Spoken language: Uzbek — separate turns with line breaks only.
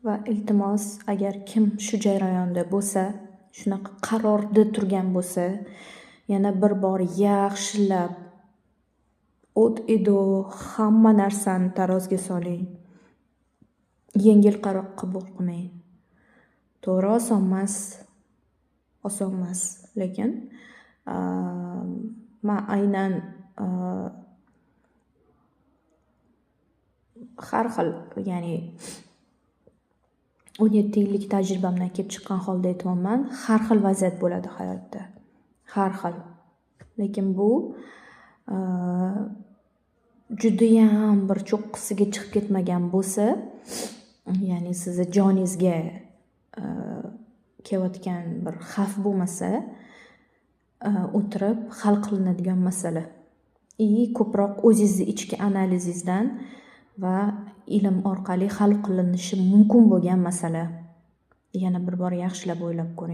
Va iltimos, agar kim shu jarayonda bo'lsa, shunaqa qarorda turgan bo'lsa, yana bir bor yaxshilab o't edo hamma narsani taroziga soling. Yengil qaror qabul qilmang. To'g'ri, oson emas, lekin men aynan har xil, ya'ni 17 yillik tajribamdan kelib chiqqan holda aytmoqman, har xil vaziyat bo'ladi hayotda. Har xil. Lekin bu judayam bir cho'qqisiga chiqib ketmagan bo'lsa, ya'ni sizni joningizga kelayotgan bir xavf bo'lmasa, o'tirib hal qilinadigan masala. Ko'proq o'zingizni ichki analizingizdan va ilm orqali hal qilinishi mumkin bo'lgan masala. Yana bir bor yaxshilab o'ylab ko'ring.